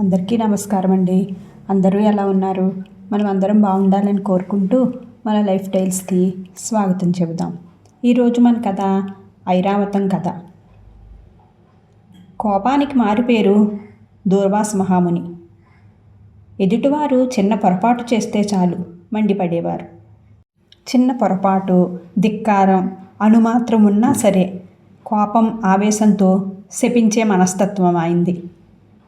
అందరికీ నమస్కారం అండి. అందరూ ఎలా ఉన్నారు? మనం అందరం బాగుండాలని కోరుకుంటూ మన లైఫ్ స్టైల్స్కి స్వాగతం చెబుదాం. ఈరోజు మన కథ ఐరావతం కథ. కోపానికి మారుపేరు దూర్వాస మహాముని. ఎదుటివారు చిన్న పొరపాటు చేస్తే చాలు మండిపడేవారు. చిన్న పొరపాటు, ధిక్కారం, అణుమాత్రం ఉన్నా సరే కోపం, ఆవేశంతో శపించే మనస్తత్వం అయింది.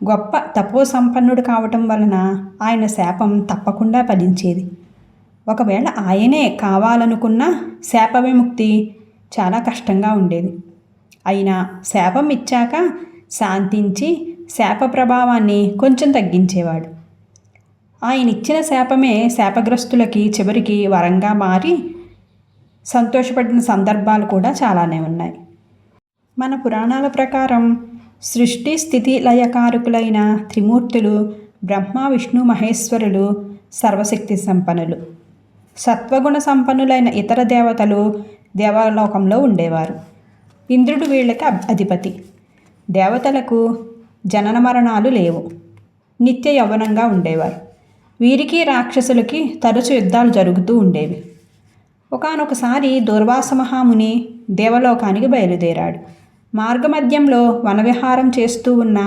గొప్ప తపోసంపన్నుడు కావటం వలన ఆయన శాపం తప్పకుండా ఫలించేది. ఒకవేళ ఆయనే కావాలనుకున్న శాప విముక్తి చాలా కష్టంగా ఉండేది. అయినా శాపం ఇచ్చాక శాంతించి శాప ప్రభావాన్ని కొంచెం తగ్గించేవాడు. ఆయన ఇచ్చిన శాపమే శాపగ్రస్తులకి చివరికి వరంగా మారి సంతోషపడిన సందర్భాలు కూడా చాలానే ఉన్నాయి. మన పురాణాల ప్రకారం సృష్టి స్థితి లయకారకులైన త్రిమూర్తులు బ్రహ్మ, విష్ణు, మహేశ్వరులు సర్వశక్తి సంపన్నులు. సత్వగుణ సంపన్నులైన ఇతర దేవతలు దేవలోకంలో ఉండేవారు. ఇంద్రుడు వీళ్ళకి అధిపతి. దేవతలకు జనన మరణాలు లేవు. నిత్య యవ్వనంగా ఉండేవారు. వీరికి రాక్షసులకి తరచు యుద్ధాలు జరుగుతూ ఉండేవి. ఒకానొకసారి దూర్వాస మహాముని దేవలోకానికి బయలుదేరాడు. మార్గమధ్యంలో వనవిహారం చేస్తూ ఉన్న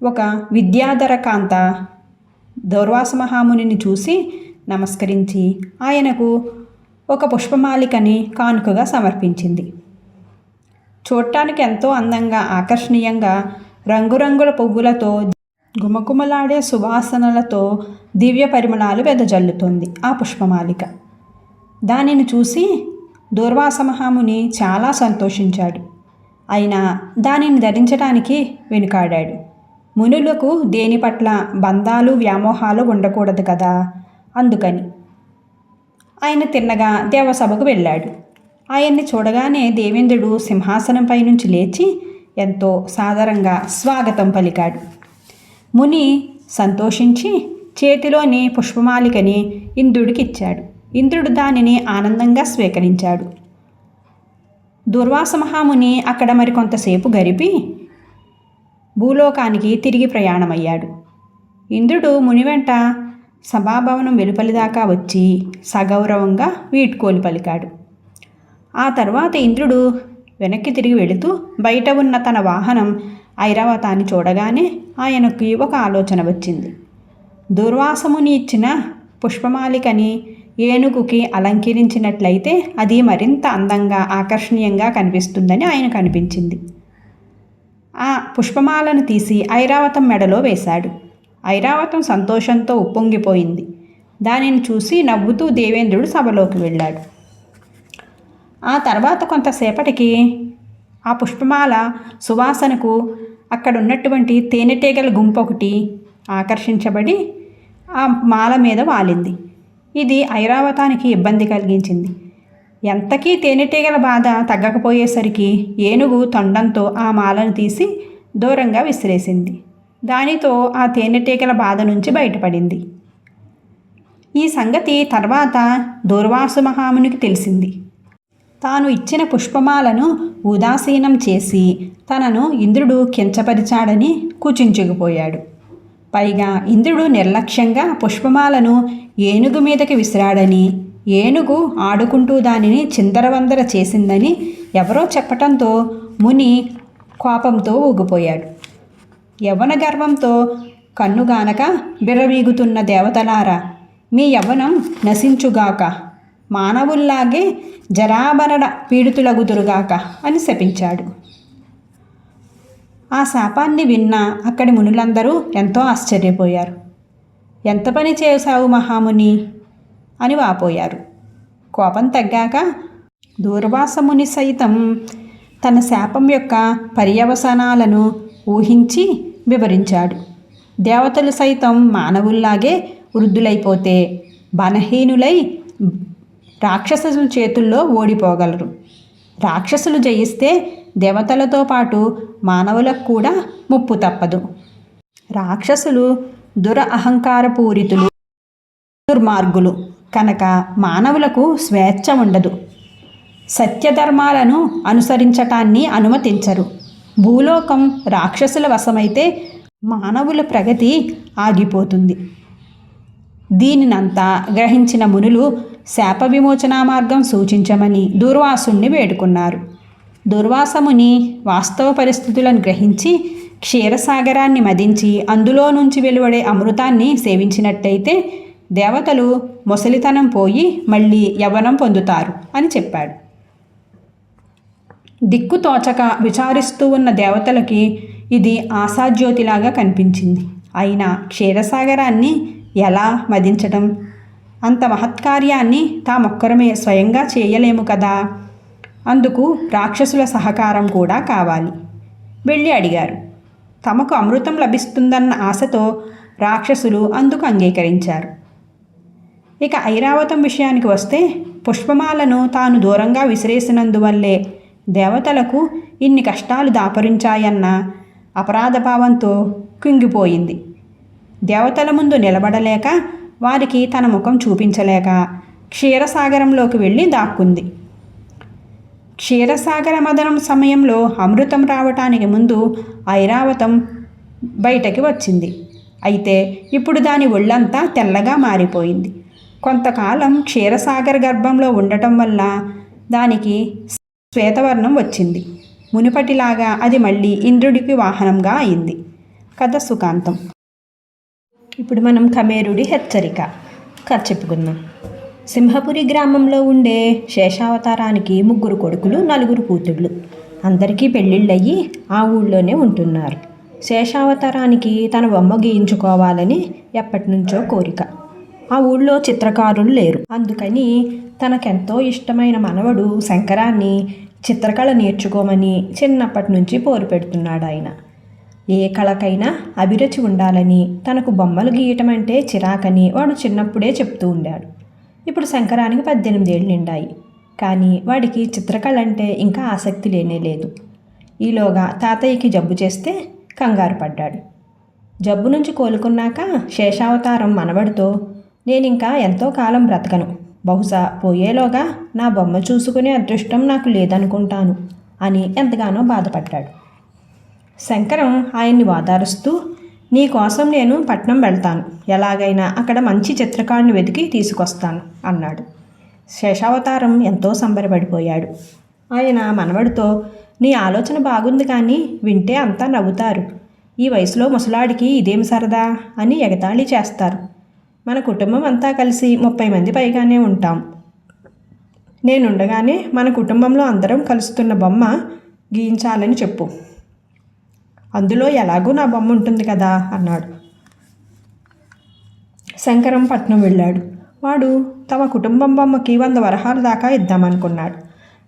ఒక విద్యాధర కాంత దూర్వాస మహామునిని చూసి నమస్కరించి ఆయనకు ఒక పుష్పమాలికని కానుకగా సమర్పించింది. చూడటానికి ఎంతో అందంగా, ఆకర్షణీయంగా, రంగురంగుల పువ్వులతో గుమగుమలాడే సువాసనలతో దివ్య పరిమళాలు వెదజల్లుతోంది ఆ పుష్పమాలిక. దానిని చూసి దూర్వాస మహాముని చాలా సంతోషించాడు. అయినా దానిని ధరించడానికి వెనుకాడాడు. మునులకు దేని పట్ల బంధాలు, వ్యామోహాలు ఉండకూడదు కదా, అందుకని. ఆయన తిన్నగా దేవసభకు వెళ్ళాడు. ఆయన్ని చూడగానే దేవేంద్రుడు సింహాసనంపై నుంచి లేచి ఎంతో సాదరంగా స్వాగతం పలికాడు. ముని సంతోషించి చేతిలోని పుష్పమాలికని ఇంద్రుడికి ఇచ్చాడు. ఇంద్రుడు దానిని ఆనందంగా స్వీకరించాడు. దూర్వాస మహాముని అక్కడ మరికొంతసేపు గడిపి భూలోకానికి తిరిగి ప్రయాణమయ్యాడు. ఇంద్రుడు ముని వెంట సభాభవనం వెలుపలిదాకా వచ్చి సగౌరవంగా వీడ్కోలు పలికాడు. ఆ తర్వాత ఇంద్రుడు వెనక్కి తిరిగి వెళుతూ బయట ఉన్న తన వాహనం ఐరావతాన్ని చూడగానే ఆయనకి ఒక ఆలోచన వచ్చింది. దూర్వాసముని ఇచ్చిన పుష్పమాలికని ఏనుగుకి అలంకరించినట్లయితే అది మరింత అందంగా, ఆకర్షణీయంగా కనిపిస్తుందని ఆయనకు అనిపించింది. ఆ పుష్పమాలను తీసి ఐరావతం మెడలో వేశాడు. ఐరావతం సంతోషంతో ఉప్పొంగిపోయింది. దానిని చూసి నవ్వుతూ దేవేంద్రుడు సభలోకి వెళ్ళాడు. ఆ తర్వాత కొంతసేపటికి ఆ పుష్పమాల సువాసనకు అక్కడ ఉన్నటువంటి తేనెటీగల గుంపు ఒకటి ఆకర్షించబడి ఆ మాల మీద వాలింది. ఇది ఐరావతానికి ఇబ్బంది కలిగించింది. ఎంతకీ తేనెటీగల బాధ తగ్గకపోయేసరికి ఏనుగు తొండంతో ఆ మాలను తీసి దూరంగా విసిరేసింది. దానితో ఆ తేనెటీగల బాధ నుంచి బయటపడింది. ఈ సంగతి తర్వాత దూర్వాస మహామునికి తెలిసింది. తాను ఇచ్చిన పుష్పమాలను ఉదాసీనం చేసి తనను ఇంద్రుడు కించపరిచాడని కుచించుకుపోయాడు. పైగా ఇంద్రుడు నిర్లక్ష్యంగా పుష్పమాలను ఏనుగు మీదకి విసిరాడని, ఏనుగు ఆడుకుంటూ దానిని చిందరవందర చేసిందని ఎవరో చెప్పటంతో ముని కోపంతో ఊగిపోయాడు. యవ్వన గర్వంతో కన్నుగానక బిర్రవీగుతున్న దేవతలారా, మీ యవ్వనం నశించుగాక, మానవుల్లాగే జరాభరణ పీడితులగుదురుగాక అని శపించాడు. ఆ శాపాన్ని విన్న అక్కడి మునులందరూ ఎంతో ఆశ్చర్యపోయారు. ఎంత పని చేశావు మహాముని అని వాపోయారు. కోపం తగ్గాక దూర్వాసముని సైతం తన శాపం యొక్క పర్యవసానాలను ఊహించి వివరించాడు. దేవతలు సైతం మానవుల్లాగే వృద్ధులైపోతే బలహీనులై రాక్షసుల చేతుల్లో ఓడిపోగలరు. రాక్షసులు జయిస్తే దేవతలతో పాటు మానవులకు కూడా ముప్పు తప్పదు. రాక్షసులు అహంకారపూరితులు, దుర్మార్గులు కనుక మానవులకు స్వేచ్ఛ ఉండదు. సత్యధర్మాలను అనుసరించటాన్ని అనుమతించరు. భూలోకం రాక్షసుల వశమైతే మానవుల ప్రగతి ఆగిపోతుంది. దీనినంతా గ్రహించిన మునులు శాప విమోచనా మార్గం సూచించమని దూర్వాసుణ్ణి వేడుకున్నారు. దుర్వాసముని వాస్తవ పరిస్థితులను గ్రహించి క్షీరసాగరాన్ని మదించి అందులో నుంచి వెలువడే అమృతాన్ని సేవించినట్టయితే దేవతలు ముసలితనం పోయి మళ్ళీ యవ్వనం పొందుతారు అని చెప్పాడు. దిక్కు తోచక విచారిస్తూ ఉన్న దేవతలకి ఇది ఆశాజ్యోతిలాగా కనిపించింది. అయినా క్షీరసాగరాన్ని ఎలా మదించటం? అంత మహత్కార్యాన్ని తామొక్కరమే స్వయంగా చేయలేము కదా. అందుకు రాక్షసుల సహకారం కూడా కావాలి. వెళ్ళి అడిగారు. తమకు అమృతం లభిస్తుందన్న ఆశతో రాక్షసులు అందుకు అంగీకరించారు. ఇక ఐరావతం విషయానికి వస్తే పుష్పమాలను తాను దూరంగా విసిరేసినందువల్లే దేవతలకు ఇన్ని కష్టాలు దాపరించాయన్న అపరాధభావంతో కుంగిపోయింది. దేవతల ముందు నిలబడలేక వారికి తన ముఖం చూపించలేక క్షీరసాగరంలోకి వెళ్ళి దాక్కుంది. క్షీరసాగర మదనం సమయంలో అమృతం రావటానికి ముందు ఐరావతం బయటకి వచ్చింది. అయితే ఇప్పుడు దాని ఒళ్ళంతా తెల్లగా మారిపోయింది. కొంతకాలం క్షీరసాగర గర్భంలో ఉండటం వల్ల దానికి శ్వేతవర్ణం వచ్చింది. మునుపటిలాగా అది మళ్ళీ ఇంద్రుడికి వాహనంగా అయింది. కథ సుఖాంతం. ఇప్పుడు మనం కమేరుడి హెచ్చరిక కథ చెప్పుకుందాం. సింహపురి గ్రామంలో ఉండే శేషావతారానికి 3 కొడుకులు 4 కూతుళ్ళు. అందరికీ పెళ్ళిళ్ళయ్యి ఆ ఊళ్ళోనే ఉంటున్నారు. శేషావతారానికి తన బొమ్మ గీయించుకోవాలని ఎప్పటినుంచో కోరిక. ఆ ఊళ్ళో చిత్రకారులు లేరు. అందుకని తనకెంతో ఇష్టమైన మనవడు శంకరాన్ని చిత్రకళ నేర్చుకోమని చిన్నప్పటి నుంచి పోరు పెడుతున్నాడు. ఆయన ఏ కళకైనా అభిరుచి ఉండాలని, తనకు బొమ్మలు గీయటం అంటే చిరాకని వాడు చిన్నప్పుడే చెప్తూ ఉండాడు. ఇప్పుడు శంకరానికి 18 ఏళ్ళు నిండాయి. కానీ వాడికి చిత్రకళ అంటే ఇంకా ఆసక్తి లేనేలేదు. ఈలోగా తాతయ్యకి జబ్బు చేస్తే కంగారు పడ్డాడు. జబ్బు నుంచి కోలుకున్నాక శేషావతారం మనవడితో, నేనింకా ఎంతో కాలం బ్రతకను, బహుశా పోయేలోగా నా బొమ్మ చూసుకునే అదృష్టం నాకు లేదనుకుంటాను అని ఎంతగానో బాధపడ్డాడు. శంకరం ఆయన్ని వాదారుస్తూ, నీ కోసం నేను పట్నం వెళ్తాను, ఎలాగైనా అక్కడ మంచి చిత్రకారుని వెతికి తీసుకొస్తాను అన్నాడు. శేషావతారం ఎంతో సంబరపడిపోయాడు. ఆయన మనవడితో, నీ ఆలోచన బాగుంది కానీ వింటే అంతా నవ్వుతారు. ఈ వయసులో ముసలాడికి ఇదేం సరదా అని ఎగతాళి చేస్తారు. మన కుటుంబం అంతా కలిసి 30 మంది పైగానే ఉంటాం. నేనుండగానే మన కుటుంబంలో అందరం కలుస్తున్న బొమ్మ గీయించాలని చెప్పు. అందులో ఎలాగూ నా బొమ్మ ఉంటుంది కదా అన్నాడు. శంకరం పట్నం వెళ్ళాడు. వాడు తమ కుటుంబం బొమ్మకి 100 వరహాల దాకా ఇద్దామనుకున్నాడు.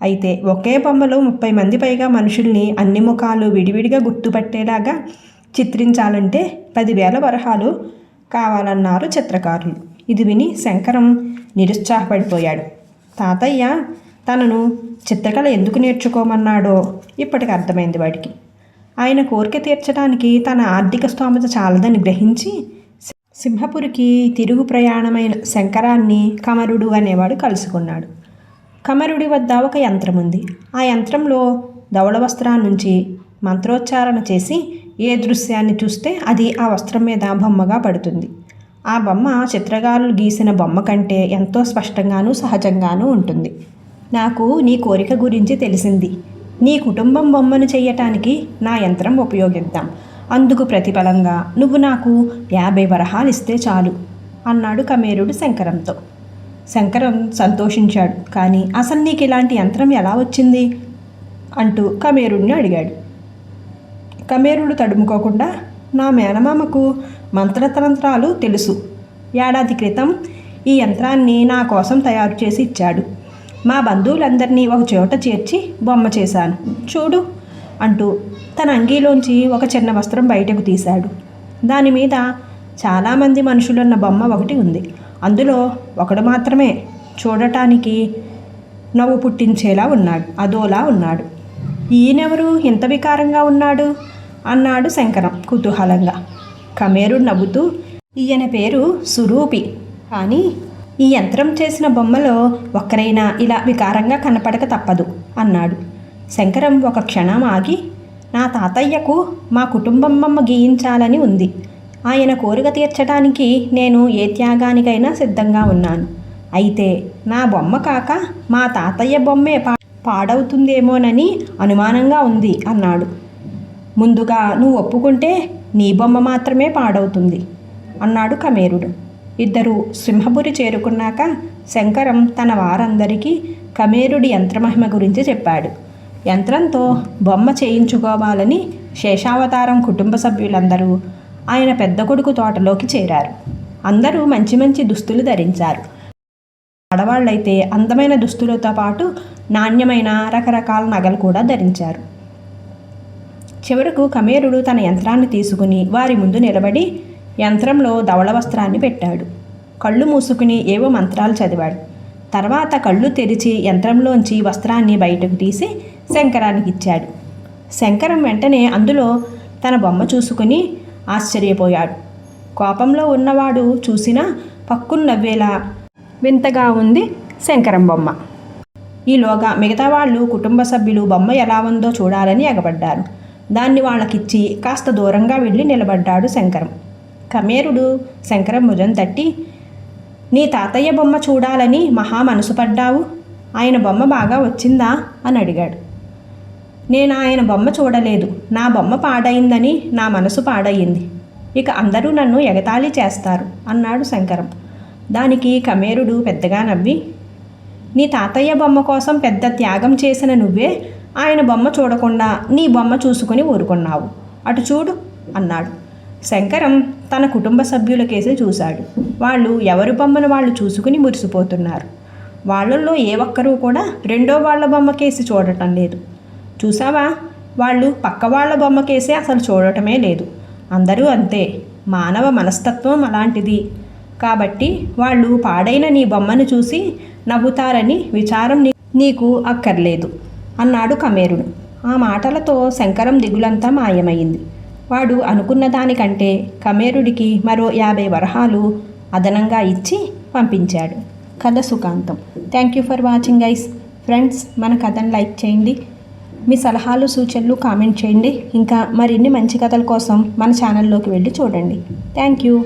అయితే ఒకే బొమ్మలో 30 మంది పైగా మనుషుల్ని అన్ని ముఖాలు విడివిడిగా గుర్తుపట్టేలాగా చిత్రించాలంటే 10,000 వరహాలు కావాలన్నారు చిత్రకారులు. ఇది విని శంకరం నిరుత్సాహపడిపోయాడు. తాతయ్య తనను చిత్రకళ ఎందుకు నేర్చుకోమన్నాడో ఇప్పటికి అర్థమైంది వాడికి. ఆయన కోరిక తీర్చడానికి తన ఆర్థిక స్తోమత చాలదని గ్రహించి సింహపురికి తిరుగు ప్రయాణమైన శంకరాన్ని కమరుడు అనేవాడు కలుసుకున్నాడు. కమరుడి వద్ద ఒక యంత్రం ఉంది. ఆ యంత్రంలో ధవళ వస్త్రాల నుంచి మంత్రోచ్చారణ చేసి ఏ దృశ్యాన్ని చూస్తే అది ఆ వస్త్రం మీద బొమ్మగా పడుతుంది. ఆ బొమ్మ చిత్రకారులు గీసిన బొమ్మ కంటే ఎంతో స్పష్టంగానూ సహజంగానూ ఉంటుంది. నాకు నీ కోరిక గురించి తెలిసింది. నీ కుటుంబం బొమ్మను చెయ్యటానికి నా యంత్రం ఉపయోగిద్దాం. అందుకు ప్రతిఫలంగా నువ్వు నాకు 50 వరహాలు ఇస్తే చాలు అన్నాడు కమేరుడు శంకరంతో. శంకరం సంతోషించాడు. కానీ అసలు నీకు ఇలాంటి యంత్రం ఎలా వచ్చింది అంటూ కమేరుడిని అడిగాడు. కమేరుడు తడుముకోకుండా, నా మేనమామకు మంత్రతంత్రాలు తెలుసు. ఏడాది క్రితం ఈ యంత్రాన్ని నా కోసం తయారు చేసి ఇచ్చాడు. మా బంధువులందరినీ ఒక చోట చేర్చి బొమ్మ చేశాను, చూడు అంటూ తన అంగీలోంచి ఒక చిన్న వస్త్రం బయటకు తీశాడు. దాని మీద చాలామంది మనుషులున్న బొమ్మ ఒకటి ఉంది. అందులో ఒకడు మాత్రమే చూడటానికి నవ్వు పుట్టించేలా ఉన్నాడు, అదోలా ఉన్నాడు. ఈయనెవరు ఇంత వికారంగా ఉన్నాడు అన్నాడు శంకరం కుతూహలంగా. కమేరుడు నవ్వుతూ, ఈయన పేరు సురూపి. కానీ ఈ యంత్రం చేసిన బొమ్మలో ఒక్కరైనా ఇలా వికారంగా కనపడక తప్పదు అన్నాడు. శంకరం ఒక క్షణం ఆగి, నా తాతయ్యకు మా కుటుంబం బొమ్మ గీయించాలని ఉంది. ఆయన కోరిక తీర్చడానికి నేను ఏ త్యాగానికైనా సిద్ధంగా ఉన్నాను. అయితే నా బొమ్మ కాక మా తాతయ్య బొమ్మే పాడవుతుందేమోనని అనుమానంగా ఉంది అన్నాడు. ముందుగా నువ్వు ఒప్పుకుంటే నీ బొమ్మ మాత్రమే పాడవుతుంది అన్నాడు కమేరుడు. ఇద్దరు సింహపురి చేరుకున్నాక శంకరం తన వారందరికీ కమేరుడి యంత్రమహిమ గురించి చెప్పాడు. యంత్రంతో బొమ్మ చేయించుకోవాలని శేషావతారం కుటుంబ సభ్యులందరూ ఆయన పెద్ద కొడుకు తోటలోకి చేరారు. అందరూ మంచి మంచి దుస్తులు ధరించారు. ఆడవాళ్ళైతే అందమైన దుస్తులతో పాటు నాణ్యమైన రకరకాల నగలు కూడా ధరించారు. చివరకు కమేరుడు తన యంత్రాన్ని తీసుకుని వారి ముందు నిలబడి యంత్రంలో ధవళ వస్త్రాన్ని పెట్టాడు. కళ్ళు మూసుకుని ఏవో మంత్రాలు చదివాడు. తర్వాత కళ్ళు తెరిచి యంత్రంలోంచి వస్త్రాన్ని బయటకు తీసి శంకరానికి ఇచ్చాడు. శంకరం వెంటనే అందులో తన బొమ్మ చూసుకుని ఆశ్చర్యపోయాడు. కోపంలో ఉన్నవాడు చూసినా పక్కున నవ్వేలా వింతగా ఉంది శంకరం బొమ్మ. ఈలోగా మిగతా వాళ్ళు కుటుంబ సభ్యులు బొమ్మ ఎలా ఉందో చూడాలని ఎగబడ్డారు. దాన్ని వాళ్ళకిచ్చి కాస్త దూరంగా వెళ్ళి నిలబడ్డాడు శంకరం. కమేరుడు శంకరం భుజం తట్టి, నీ తాతయ్య బొమ్మ చూడాలని మహా మనసు పడ్డావు, ఆయన బొమ్మ బాగా వచ్చిందా అని అడిగాడు. నేను ఆయన బొమ్మ చూడలేదు, నా బొమ్మ పాడైందని నా మనసు పాడయింది. ఇక అందరూ నన్ను ఎగతాళి చేస్తారు అన్నాడు శంకరం. దానికి కమేరుడు పెద్దగా నవ్వి, నీ తాతయ్య బొమ్మ కోసం పెద్ద త్యాగం చేసిన నువ్వే ఆయన బొమ్మ చూడకుండా నీ బొమ్మ చూసుకుని ఊరుకున్నావు, అటు చూడు అన్నాడు. శంకరం తన కుటుంబ సభ్యులకేసి చూశాడు. వాళ్ళు ఎవరి బొమ్మను వాళ్ళు చూసుకుని మురిసిపోతున్నారు. వాళ్ళల్లో ఏ ఒక్కరూ కూడా రెండో వాళ్ళ బొమ్మకేసి చూడటం లేదు. చూసావా, వాళ్ళు పక్క వాళ్ళ బొమ్మకేసి అసలు చూడటమే లేదు. అందరూ అంతే, మానవ మనస్తత్వం అలాంటిది. కాబట్టి వాళ్ళు పాడైన నీ బొమ్మను చూసి నవ్వుతారని విచారం నీకు అక్కర్లేదు అన్నాడు కమేరుడు. ఆ మాటలతో శంకరం దిగులంతా మాయమైంది. వాడు అనుకున్న దానికంటే కమేరుడికి మరో 50 వరహాలు అదనంగా ఇచ్చి పంపించాడు. కథ సుఖాంతం. Thank you for watching guys. Friends, మన కథను లైక్ చేయండి. మీ సలహాలు సూచనలు కామెంట్ చేయండి. ఇంకా మరిన్ని మంచి కథల కోసం మన ఛానల్లోకి వెళ్ళి చూడండి. Thank you.